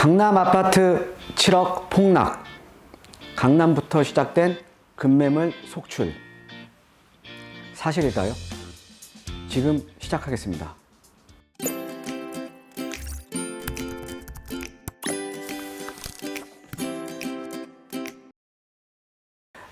강남 아파트 7억 폭락. 강남부터 시작된 급매물 속출. 사실일까요? 지금 시작하겠습니다.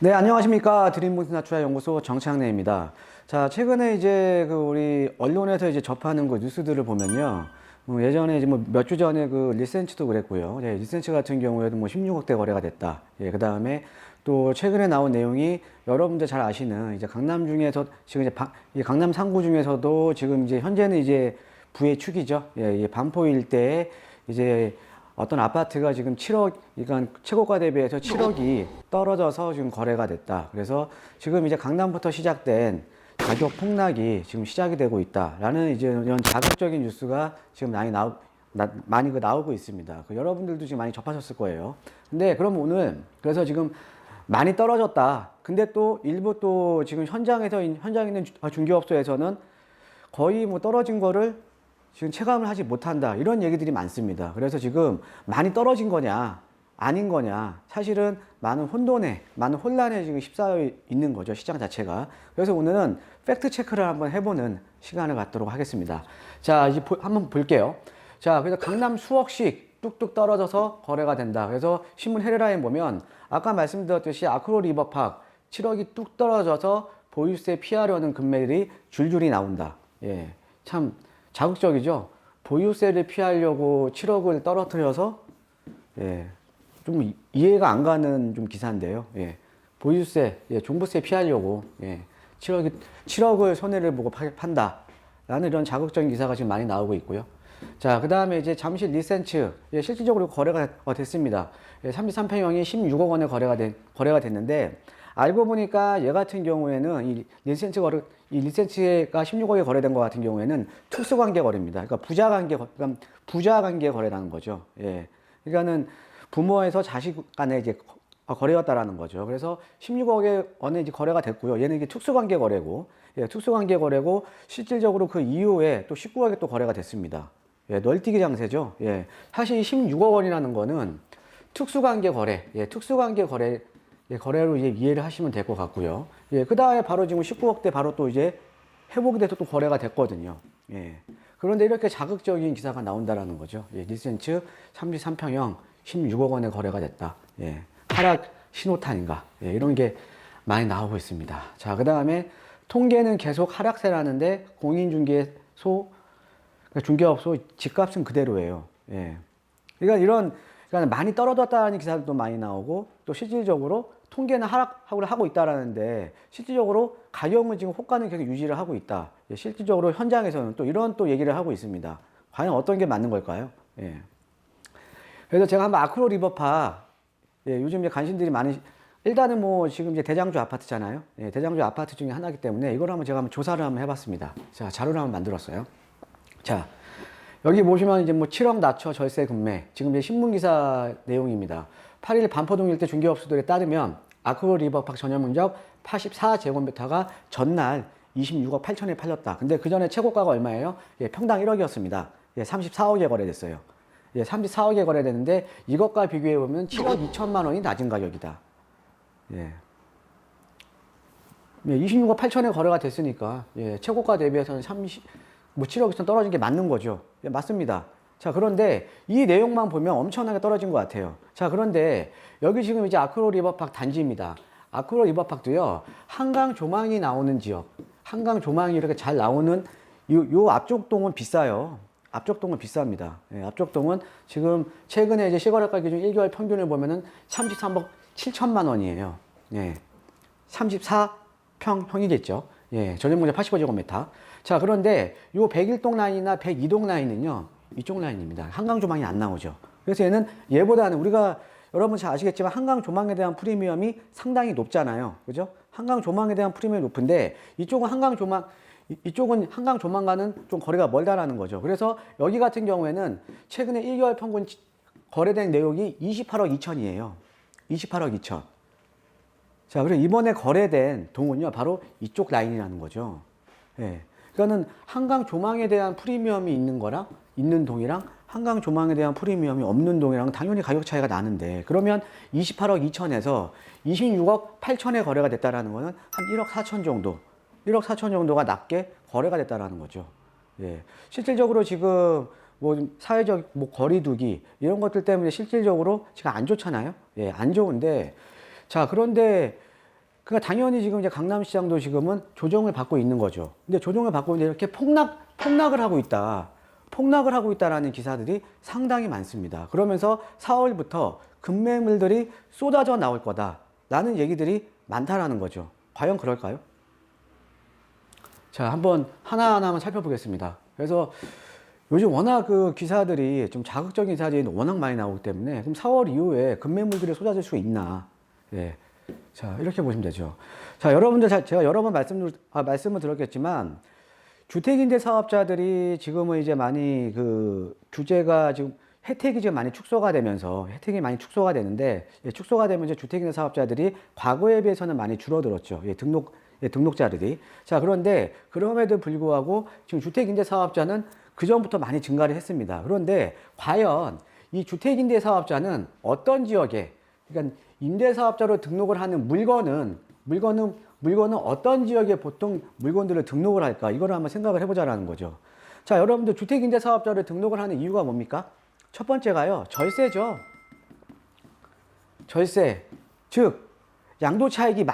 네, 안녕하십니까. 드림본스 나추라 연구소 정창래입니다. 자, 최근에 이제 우리 언론에서 이제 접하는 뉴스들을 보면요. 예전에 이제 몇 주 전에 리센츠도 그랬고요. 예, 리센츠 같은 경우에도 16억대 거래가 됐다. 예, 그 다음에 또 최근에 나온 내용이 여러분들 잘 아시는 이제 강남 중에서 지금 이제 강남 상구 중에서도 지금 이제 현재는 이제 부의 축이죠. 예, 이 반포 일대에 이제 어떤 아파트가 지금 7억, 그러니까 최고가 대비해서 7억이 떨어져서 지금 거래가 됐다. 그래서 지금 이제 강남부터 시작된 가격 폭락이 지금 시작이 되고 있다라는 이제 이런 자극적인 뉴스가 지금 많이 나오고 있습니다. 여러분들도 지금 많이 접하셨을 거예요. 근데 그럼 오늘 그래서 지금 많이 떨어졌다. 근데 또 일부 또 지금 현장에 있는 중개업소에서는 거의 떨어진 거를 지금 체감을 하지 못한다. 이런 얘기들이 많습니다. 그래서 지금 많이 떨어진 거냐, 아닌 거냐. 사실은 많은 혼란에 지금 휩싸여 있는 거죠. 시장 자체가. 그래서 오늘은 팩트 체크를 한번 해보는 시간을 갖도록 하겠습니다. 자, 이제 한번 볼게요. 자, 그래서 강남 수억씩 뚝뚝 떨어져서 거래가 된다. 그래서 신문 헤드라인 보면 아까 말씀드렸듯이 아크로 리버팍 7억이 뚝 떨어져서 보유세 피하려는 금매들이 줄줄이 나온다. 예, 참 자극적이죠. 보유세를 피하려고 7억을 떨어뜨려서 예, 좀 이해가 안 가는 좀 기사인데요. 예, 보유세, 예, 종부세 피하려고 예, 7억을 손해를 보고 판다라는 이런 자극적인 기사가 지금 많이 나오고 있고요. 자, 그 다음에 이제 잠실 리센츠, 예, 실질적으로 거래가 됐습니다. 예, 33평형이 16억 원에 거래가 됐는데 알고 보니까 얘 같은 경우에는 이 리센츠가 16억에 거래된 것 같은 경우에는 특수관계 거래입니다. 그러니까 부자 관계 거래라는 거죠. 예, 그러니까는 부모에서 자식 간에 이제 거래였다라는 거죠. 그래서 16억에 원에 이제 거래가 됐고요. 얘는 이게 특수관계 거래고, 예, 특수관계 거래고 실질적으로 그 이후에 또 19억에 또 거래가 됐습니다. 예, 널뛰기 장세죠. 예, 사실 16억 원이라는 거는 특수관계 거래, 예, 특수관계 거래. 예, 거래로 이제 이해를 하시면 될 것 같고요. 예, 그 다음에 바로 지금 19억대 바로 또 이제 회복이 돼서 또 거래가 됐거든요. 예. 그런데 이렇게 자극적인 기사가 나온다라는 거죠. 예, 리센츠 33평형 16억 원에 거래가 됐다. 예. 하락 신호탄인가. 예, 이런 게 많이 나오고 있습니다. 자, 그 다음에 통계는 계속 하락세라는데 공인중개소, 그러니까 중개업소 집값은 그대로예요. 예. 그러니까 많이 떨어졌다는 기사도 많이 나오고 또 실질적으로 통계는 하락을 하고 있다라는데 실질적으로 가격은 지금 호가는 계속 유지를 하고 있다. 예, 실질적으로 현장에서는 또 이런 또 얘기를 하고 있습니다. 과연 어떤 게 맞는 걸까요? 예. 그래서 제가 한번 아크로 리버팍, 예, 요즘 이제 관심들이 일단은 지금 이제 대장주 아파트잖아요. 예, 대장주 아파트 중에 하나이기 때문에 이걸 제가 조사를 한번 해봤습니다. 자, 자료를 한번 만들었어요. 자, 여기 보시면 이제 7억 낮춰 절세 급매. 지금 이제 신문기사 내용입니다. 8일 반포동 일대 중개업소들에 따르면 아크로 리버팍 전용면적 84제곱미터가 전날 26억 8천에 팔렸다. 근데 그 전에 최고가가 얼마예요? 예, 평당 1억이었습니다. 예, 34억에 거래됐어요. 예, 34억에 거래됐는데 이것과 비교해보면 7억 2천만 원이 낮은 가격이다. 예. 예, 26억 8천에 거래가 됐으니까, 예, 최고가 대비해서는 7억 2천 떨어진 게 맞는 거죠. 예, 맞습니다. 자, 그런데 이 내용만 보면 엄청나게 떨어진 것 같아요. 자, 그런데 여기 지금 이제 아크로 리버팍 단지입니다. 아크로 리버팍도요, 한강 조망이 나오는 지역, 한강 조망이 이렇게 잘 나오는 요 앞쪽 동은 비싸요. 앞쪽 동은 비쌉니다. 예, 앞쪽 동은 지금 최근에 이제 실거래가 기준 1개월 평균을 보면은 33억 7천만 원이에요. 예, 34평형이겠죠. 예, 전용면적 85제곱미터. 자, 그런데 요 101동 라인이나 102동 라인은요, 이쪽 라인입니다. 한강 조망이 안 나오죠. 그래서 얘보다는 여러분 잘 아시겠지만 한강 조망에 대한 프리미엄이 상당히 높잖아요. 그죠? 한강 조망에 대한 프리미엄이 높은데 이쪽은 한강 조망과는 좀 거리가 멀다라는 거죠. 그래서 여기 같은 경우에는 최근에 1개월 평균 거래된 내역이 28억 2천이에요. 28억 2천. 자, 그리고 이번에 거래된 동은요, 바로 이쪽 라인이라는 거죠. 예. 그러니까는 한강 조망에 대한 프리미엄이 있는 동이랑 한강 조망에 대한 프리미엄이 없는 동이랑 당연히 가격 차이가 나는데, 그러면 28억 2천에서 26억 8천에 거래가 됐다라는 거는 한 1억 4천 정도, 1억 4천 정도가 낮게 거래가 됐다라는 거죠. 예. 실질적으로 지금 뭐 사회적 뭐 거리두기 이런 것들 때문에 실질적으로 지금 안 좋잖아요. 예, 안 좋은데, 자, 그런데 그러니까 당연히 지금 이제 강남시장도 지금은 조정을 받고 있는 거죠. 근데 조정을 받고 있는데 이렇게 폭락을 하고 있다. 폭락을 하고 있다라는 기사들이 상당히 많습니다. 그러면서 4월부터 급매물들이 쏟아져 나올 거다라는 얘기들이 많다라는 거죠. 과연 그럴까요? 자, 한번 하나하나 한번 살펴보겠습니다. 그래서 요즘 워낙 그 기사들이 좀 자극적인 기사들이 워낙 많이 나오기 때문에, 그럼 4월 이후에 급매물들이 쏟아질 수 있나? 예. 자, 이렇게 보시면 되죠. 자, 여러분들 제가 여러 번 말씀을 드렸겠지만, 주택임대 사업자들이 지금은 이제 많이 그 규제가 지금 혜택이 지금 많이 축소가 되면서, 혜택이 많이 축소가 되는데, 예, 축소가 되면서 주택임대 사업자들이 과거에 비해서는 많이 줄어들었죠. 예, 등록자들이. 자, 그런데 그럼에도 불구하고 지금 주택임대 사업자는 그 전부터 많이 증가를 했습니다. 그런데 과연 이 주택임대 사업자는 어떤 지역에, 그러니까 임대사업자로 등록을 하는 물건은 어떤 지역에 보통 물건들을 등록을 할까? 이거를 한번 생각을 해보자라는 거죠. 자, 여러분들 주택임대사업자를 등록을 하는 이유가 뭡니까? 첫 번째가요, 절세죠. 절세. 즉, 양도차익이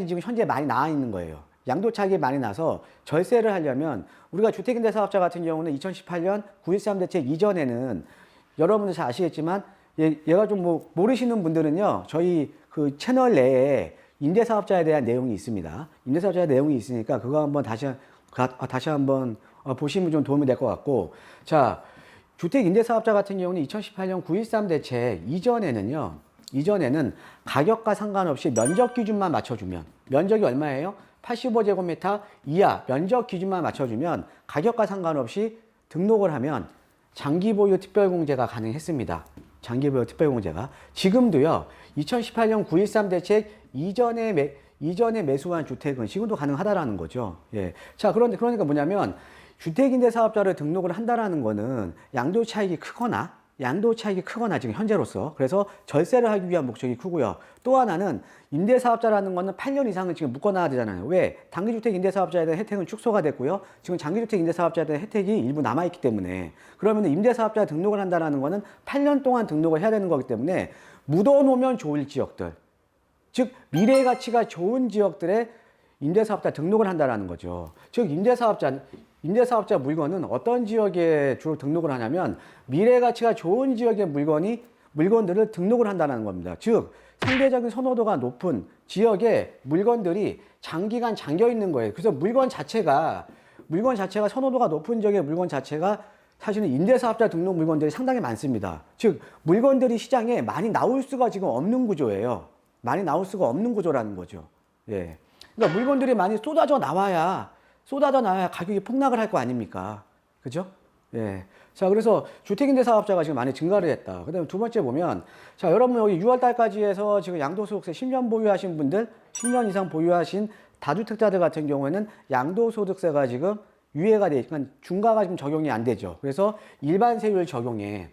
지금 현재 많이 나와 있는 거예요. 양도차익이 많이 나서 절세를 하려면, 우리가 주택임대사업자 같은 경우는 2018년 9.13 대책 이전에는 여러분들 잘 아시겠지만, 얘가 좀 뭐 모르시는 분들은요, 저희 그 채널 내에 임대사업자에 대한 내용이 있습니다. 임대사업자에 대한 내용이 있으니까 그거 한번 다시 한번 보시면 좀 도움이 될 것 같고, 자, 주택임대사업자 같은 경우는 2018년 9.13 대책 이전에는 가격과 상관없이 면적 기준만 맞춰주면, 면적이 얼마예요? 85제곱미터 이하 면적 기준만 맞춰주면 가격과 상관없이 등록을 하면 장기보유 특별공제가 가능했습니다. 장기보유 특별공제가. 지금도요, 2018년 9.13 대책 이전에 매수한 주택은 지금도 가능하다라는 거죠. 예. 자, 그러니까 뭐냐면, 주택임대사업자를 등록을 한다라는 거는 양도차익이 크거나 지금 현재로서, 그래서 절세를 하기 위한 목적이 크고요. 또 하나는 임대사업자라는 거는 8년 이상은 지금 묶어놔야 되잖아요. 왜? 단기주택 임대사업자에 대한 혜택은 축소가 됐고요. 지금 장기주택 임대사업자에 대한 혜택이 일부 남아있기 때문에, 그러면 임대사업자 등록을 한다는 거는 8년 동안 등록을 해야 되는 거기 때문에, 묻어놓으면 좋을 지역들, 즉 미래 가치가 좋은 지역들에 임대사업자 등록을 한다는 거죠. 즉 임대사업자 물건은 어떤 지역에 주로 등록을 하냐면, 미래 가치가 좋은 지역의 물건들을 등록을 한다는 겁니다. 즉 상대적인 선호도가 높은 지역에 물건들이 장기간 잠겨 있는 거예요. 그래서 물건 자체가 선호도가 높은 지역의 물건 자체가 사실은 임대사업자 등록 물건들이 상당히 많습니다. 즉 물건들이 시장에 많이 나올 수가 지금 없는 구조예요. 많이 나올 수가 없는 구조라는 거죠. 예. 그러니까 물건들이 많이 쏟아져 나와야 가격이 폭락을 할 거 아닙니까? 그죠? 예. 자, 그래서 주택임대사업자가 지금 많이 증가를 했다. 그 다음에 두 번째 보면, 자, 여러분 여기 6월달까지 해서 지금 양도소득세 10년 보유하신 분들, 10년 이상 보유하신 다주택자들 같은 경우에는 양도소득세가 지금 유예가 그러니까 중과가 지금 적용이 안 되죠. 그래서 일반 세율 적용에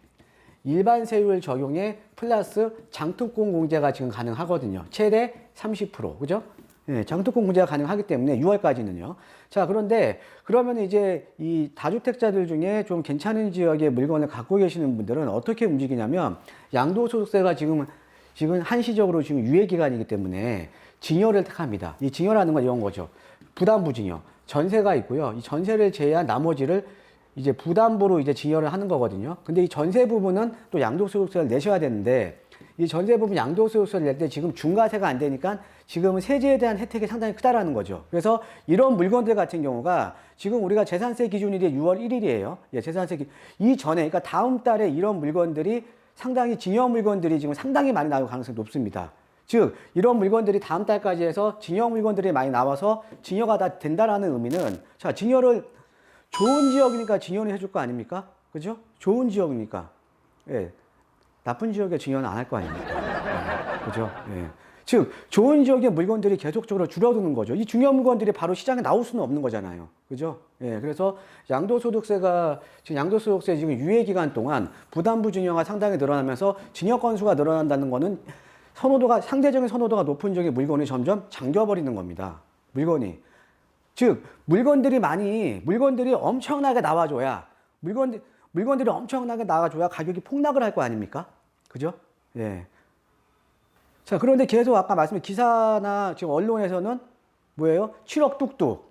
플러스 장특공 공제가 지금 가능하거든요. 최대 30%. 그죠? 예, 장특공 공제가 가능하기 때문에 6월까지는요. 자, 그런데 그러면 이제 이 다주택자들 중에 좀 괜찮은 지역의 물건을 갖고 계시는 분들은 어떻게 움직이냐면, 양도소득세가 지금 한시적으로 지금 유예 기간이기 때문에 증여를 택합니다. 이 증여라는 건 이런 거죠. 부담부 증여. 전세가 있고요. 이 전세를 제외한 나머지를 이제 부담부로 이제 증여를 하는 거거든요. 근데 이 전세 부분은 또 양도소득세를 내셔야 되는데, 이 전세 부분 양도소득세를 낼 때 지금 중과세가 안 되니까 지금은 세제에 대한 혜택이 상당히 크다라는 거죠. 그래서 이런 물건들 같은 경우가 지금 우리가 재산세 기준일이 6월 1일이에요. 예, 이전에, 그러니까 다음 달에 이런 물건들이 증여 물건들이 지금 상당히 많이 나올 가능성이 높습니다. 즉, 이런 물건들이 다음 달까지 해서 증여 물건들이 많이 나와서 증여가 다 된다라는 의미는, 자, 좋은 지역이니까 증여는 해줄 거 아닙니까? 그죠? 좋은 지역이니까. 예. 나쁜 지역에 증여는 안 할 거 아닙니까? 예. 그죠? 예. 즉 좋은 지역의 물건들이 계속적으로 줄어드는 거죠. 이 중요한 물건들이 바로 시장에 나올 수는 없는 거잖아요. 그죠? 예, 그래서 양도소득세가 지금 양도소득세 지금 유예 기간 동안 부담부 증여가 상당히 늘어나면서 증여 건수가 늘어난다는 거는 선호도가 상대적인 선호도가 높은 지역의 물건이 점점 잠겨버리는 겁니다. 물건이. 즉 물건들이 엄청나게 나와줘야 물건들이 엄청나게 나와줘야 가격이 폭락을 할 거 아닙니까? 그죠? 예. 자, 그런데 계속 아까 말씀드린 기사나 지금 언론에서는 뭐예요? 7억 뚝뚝.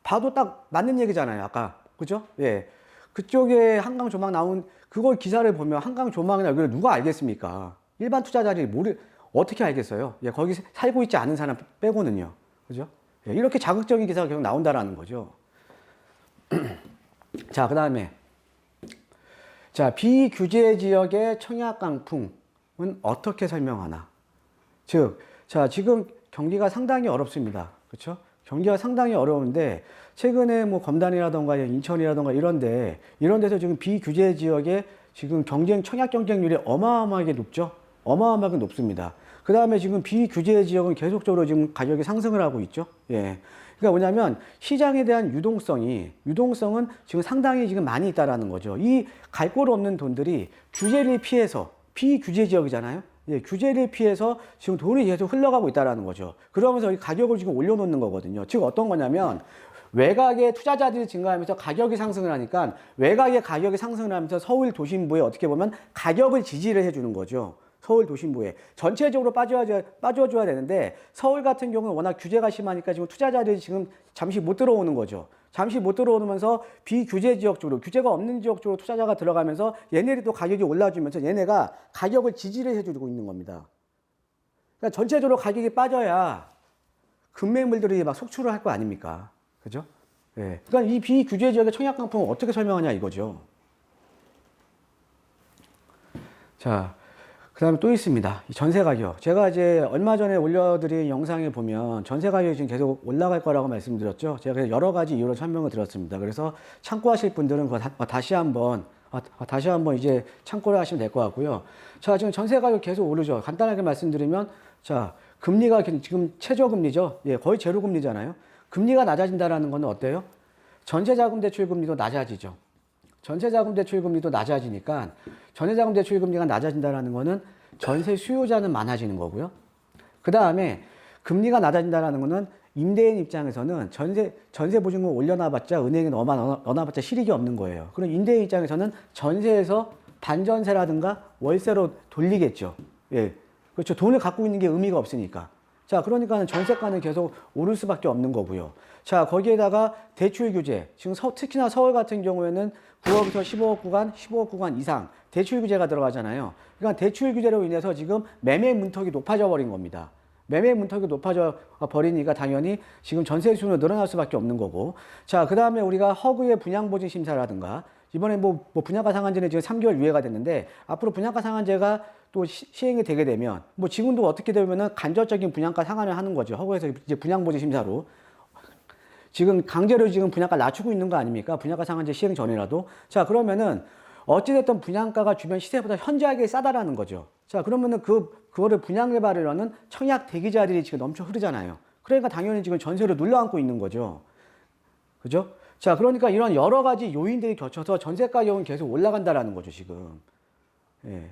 봐도 딱 맞는 얘기잖아요. 아까. 그죠? 예. 그쪽에 한강 조망 나온 그걸 기사를 보면 한강 조망이나 이걸 누가 알겠습니까? 일반 투자자들이 어떻게 알겠어요? 예, 거기 살고 있지 않은 사람 빼고는요. 그죠? 예, 이렇게 자극적인 기사가 계속 나온다라는 거죠. 자, 그 다음에. 자, 비규제 지역의 청약 강풍은 어떻게 설명하나? 즉, 자, 지금 경기가 상당히 어렵습니다. 그렇죠? 경기가 상당히 어려운데, 최근에 뭐 검단이라던가 인천이라던가 이런 데서 지금 비규제 지역에 지금 청약 경쟁률이 어마어마하게 높죠? 어마어마하게 높습니다. 그 다음에 지금 비규제 지역은 계속적으로 지금 가격이 상승을 하고 있죠? 예. 그러니까 뭐냐면 시장에 대한 유동성은 지금 상당히 지금 많이 있다라는 거죠. 이 갈 곳 없는 돈들이 규제를 피해서 비규제 지역이잖아요. 예, 규제를 피해서 지금 돈이 계속 흘러가고 있다라는 거죠. 그러면서 이 가격을 지금 올려놓는 거거든요. 즉 어떤 거냐면 외곽의 투자자들이 증가하면서 가격이 상승을 하니까 외곽의 가격이 상승을 하면서 서울 도심부에 어떻게 보면 가격을 지지를 해주는 거죠. 서울 도심부에 전체적으로 빠져줘야 되는데 서울 같은 경우는 워낙 규제가 심하니까 지금 투자자들이 지금 잠시 못 들어오는 거죠. 잠시 못 들어오면서 비규제 지역 쪽으로 규제가 없는 지역 쪽으로 투자자가 들어가면서 얘네들이 또 가격이 올라주면서 얘네가 가격을 지지를 해주고 있는 겁니다. 그러니까 전체적으로 가격이 빠져야 금매물들이 막 속출을 할 거 아닙니까? 그죠? 예. 그러니까 이 비규제 지역의 청약 강풍을 어떻게 설명하냐 이거죠. 자. 그 다음에 또 있습니다. 전세 가격. 제가 이제 얼마 전에 올려드린 영상에 보면 전세 가격이 지금 계속 올라갈 거라고 말씀드렸죠. 제가 여러 가지 이유로 설명을 드렸습니다. 그래서 참고하실 분들은 다시 한번 이제 참고를 하시면 될 것 같고요. 자, 지금 전세 가격 계속 오르죠. 간단하게 말씀드리면, 자, 금리가 지금 최저금리죠. 예, 거의 제로금리잖아요. 금리가 낮아진다라는 건 어때요? 전세자금 대출 금리도 낮아지죠. 전세자금 대출 금리도 낮아지니까 전세자금 대출 금리가 낮아진다는 거는 전세 수요자는 많아지는 거고요. 그 다음에 금리가 낮아진다는 거는 임대인 입장에서는 전세 보증금 올려놔봤자 은행에 넣어놔봤자 실익이 없는 거예요. 그럼 임대인 입장에서는 전세에서 반전세라든가 월세로 돌리겠죠. 예, 그렇죠. 돈을 갖고 있는 게 의미가 없으니까. 자, 그러니까는 전세가는 계속 오를 수밖에 없는 거고요. 자, 거기에다가 대출 규제. 지금 특히나 서울 같은 경우에는 9억에서 15억 구간 이상 대출 규제가 들어가잖아요. 그러니까 대출 규제로 인해서 지금 매매 문턱이 높아져 버린 겁니다. 매매 문턱이 높아져 버리니까 당연히 지금 전세 수는 늘어날 수밖에 없는 거고. 자, 그 다음에 우리가 허그의 분양보증 심사라든가 이번에 뭐 분양가 상한제는 지금 3개월 유예가 됐는데 앞으로 분양가 상한제가 또 시행이 되게 되면 뭐 지금도 어떻게 되면은 간접적인 분양가 상한을 하는 거죠. 허그에서 이제 분양보증 심사로. 지금 강제로 지금 분양가 낮추고 있는 거 아닙니까? 분양가 상한제 시행 전이라도. 자, 그러면은 어찌됐든 분양가가 주변 시세보다 현저하게 싸다라는 거죠. 자, 그러면은 그거를 분양을 받으려는 청약 대기자들이 지금 넘쳐 흐르잖아요. 그러니까 당연히 지금 전세를 눌러앉고 있는 거죠. 그죠? 자, 그러니까 이런 여러 가지 요인들이 겹쳐서 전세 가격은 계속 올라간다라는 거죠, 지금. 예.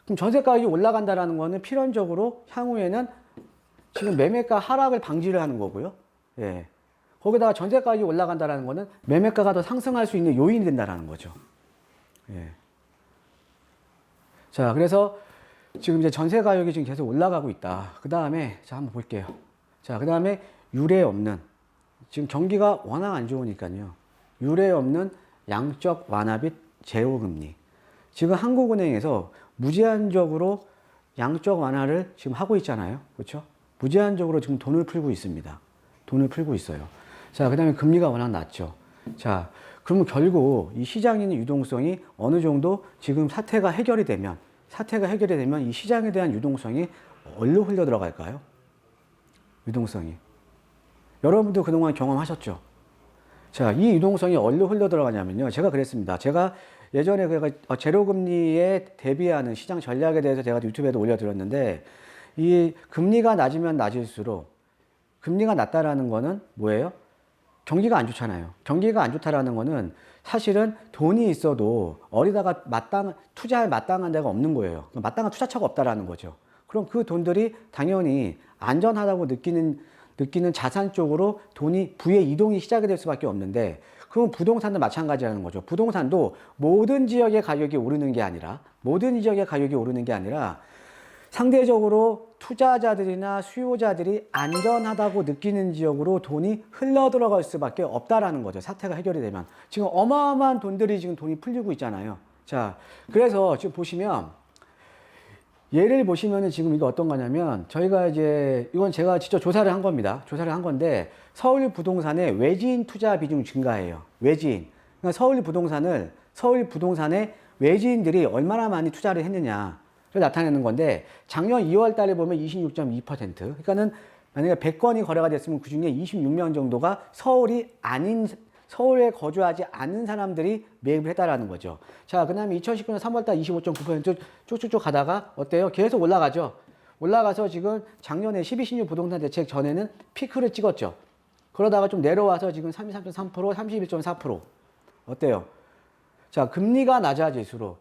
그럼 전세 가격이 올라간다라는 거는 필연적으로 향후에는 지금 매매가 하락을 방지를 하는 거고요. 예. 거기다가 전세 가격이 올라간다라는 거는 매매가가 더 상승할 수 있는 요인이 된다라는 거죠. 예. 자, 그래서 지금 이제 전세 가격이 지금 계속 올라가고 있다. 그 다음에, 자, 한번 볼게요. 자, 그 다음에 유례 없는, 지금 경기가 워낙 안 좋으니까요. 유례 없는 양적 완화 및 제로금리. 지금 한국은행에서 무제한적으로 양적 완화를 지금 하고 있잖아요. 그렇죠? 무제한적으로 지금 돈을 풀고 있습니다. 돈을 풀고 있어요. 자, 그 다음에 금리가 워낙 낮죠. 자, 그러면 결국 이 시장에 있는 유동성이 어느 정도 지금 사태가 해결이 되면 이 시장에 대한 유동성이 어디로 흘러 들어갈까요? 유동성이. 여러분도 그동안 경험하셨죠? 자, 이 유동성이 어디로 흘러 들어가냐면요. 제가 그랬습니다. 제가 예전에 제로금리에 대비하는 시장 전략에 대해서 제가 유튜브에도 올려드렸는데, 이 금리가 낮으면 낮을수록 금리가 낮다라는 거는 뭐예요? 경기가 안 좋잖아요. 경기가 안 좋다라는 거는 사실은 돈이 있어도 어디다가 투자할 마땅한 데가 없는 거예요. 마땅한 투자처가 없다라는 거죠. 그럼 그 돈들이 당연히 안전하다고 느끼는 자산 쪽으로 돈이 부의 이동이 시작이 될 수밖에 없는데, 그럼 부동산도 마찬가지라는 거죠. 부동산도 모든 지역의 가격이 오르는 게 아니라 상대적으로 투자자들이나 수요자들이 안전하다고 느끼는 지역으로 돈이 흘러 들어갈 수밖에 없다라는 거죠. 사태가 해결이 되면. 지금 어마어마한 돈들이 지금 돈이 풀리고 있잖아요. 자, 그래서 지금 보시면, 예를 보시면은 지금 이거 어떤 거냐면, 저희가 이제, 이건 제가 직접 조사를 한 겁니다. 조사를 한 건데, 서울 부동산의 외지인 투자 비중 증가예요. 외지인. 그러니까 서울 부동산에 외지인들이 얼마나 많이 투자를 했느냐. 를 나타내는 건데, 작년 2월 달에 보면 26.2%. 그러니까는 만약에 100건이 거래가 됐으면 그 중에 26명 정도가 서울에 거주하지 않는 사람들이 매입을 했다라는 거죠. 자, 그 다음에 2019년 3월 달 25.9% 쭉쭉쭉 가다가 어때요? 계속 올라가죠. 올라가서 지금 작년에 12신유 부동산 대책 전에는 피크를 찍었죠. 그러다가 좀 내려와서 지금 33.3%, 31.4%. 어때요? 자, 금리가 낮아지니까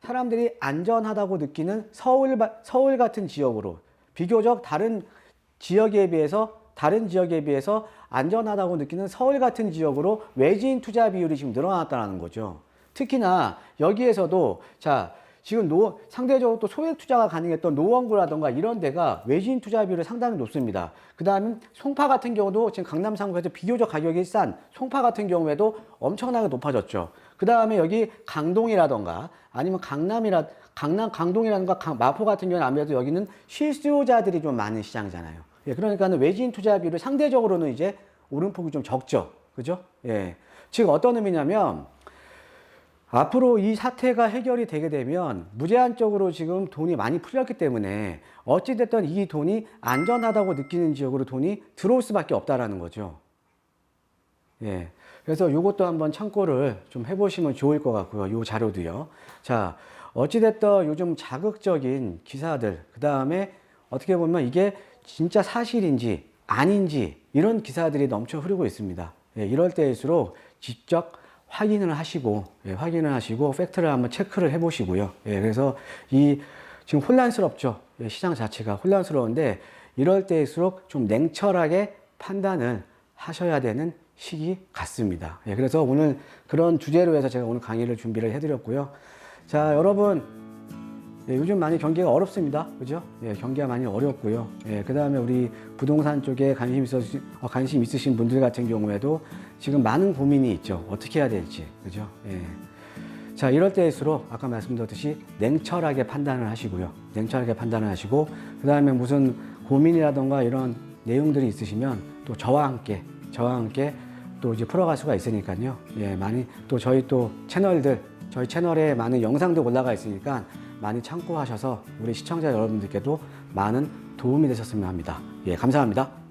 사람들이 안전하다고 느끼는 서울 같은 지역으로, 비교적 다른 지역에 비해서 안전하다고 느끼는 서울 같은 지역으로 외지인 투자 비율이 지금 늘어났다는 거죠. 특히나 여기에서도 지금 상대적으로 또 소액 투자가 가능했던 노원구라던가 이런 데가 외지인 투자 비율이 상당히 높습니다. 그 다음에 송파 같은 경우도 지금 강남 3구에서 비교적 가격이 싼 송파 같은 경우에도 엄청나게 높아졌죠. 그 다음에 여기 강동이라던가 아니면 강동이라던가 마포 같은 경우는 아무래도 여기는 실수요자들이 좀 많은 시장이잖아요. 예, 그러니까는 외지인 투자 비율이 상대적으로는 이제 오름폭이 좀 적죠. 그죠? 예. 즉 어떤 의미냐면, 앞으로 이 사태가 해결이 되게 되면 무제한적으로 지금 돈이 많이 풀렸기 때문에 어찌됐든 이 돈이 안전하다고 느끼는 지역으로 돈이 들어올 수밖에 없다라는 거죠. 예. 그래서 이것도 한번 참고를 좀 해보시면 좋을 것 같고요. 이 자료도요. 자, 어찌됐든 요즘 자극적인 기사들, 그 다음에 어떻게 보면 이게 진짜 사실인지 아닌지 이런 기사들이 넘쳐 흐르고 있습니다. 예, 이럴 때일수록 직접 확인을 하시고 팩트를 한번 체크를 해보시고요. 예, 그래서 지금 혼란스럽죠. 예, 시장 자체가 혼란스러운데 이럴 때일수록 좀 냉철하게 판단을 하셔야 되는 시기 같습니다. 예, 그래서 오늘 그런 주제로 해서 제가 오늘 강의를 준비를 해드렸고요. 자, 여러분, 예, 요즘 많이 경기가 어렵습니다. 그죠? 예, 경기가 많이 어렵고요. 예, 그 다음에 우리 부동산 쪽에 관심 있으신 분들 같은 경우에도 지금 많은 고민이 있죠. 어떻게 해야 될지. 그죠? 예. 자, 이럴 때일수록 아까 말씀드렸듯이 냉철하게 판단을 하시고요. 냉철하게 판단을 하시고, 그 다음에 무슨 고민이라던가 이런 내용들이 있으시면 또 저와 함께 또 이제 풀어갈 수가 있으니까요. 예, 많이 또 저희 채널에 많은 영상도 올라가 있으니까 많이 참고하셔서 우리 시청자 여러분들께도 많은 도움이 되셨으면 합니다. 예, 감사합니다.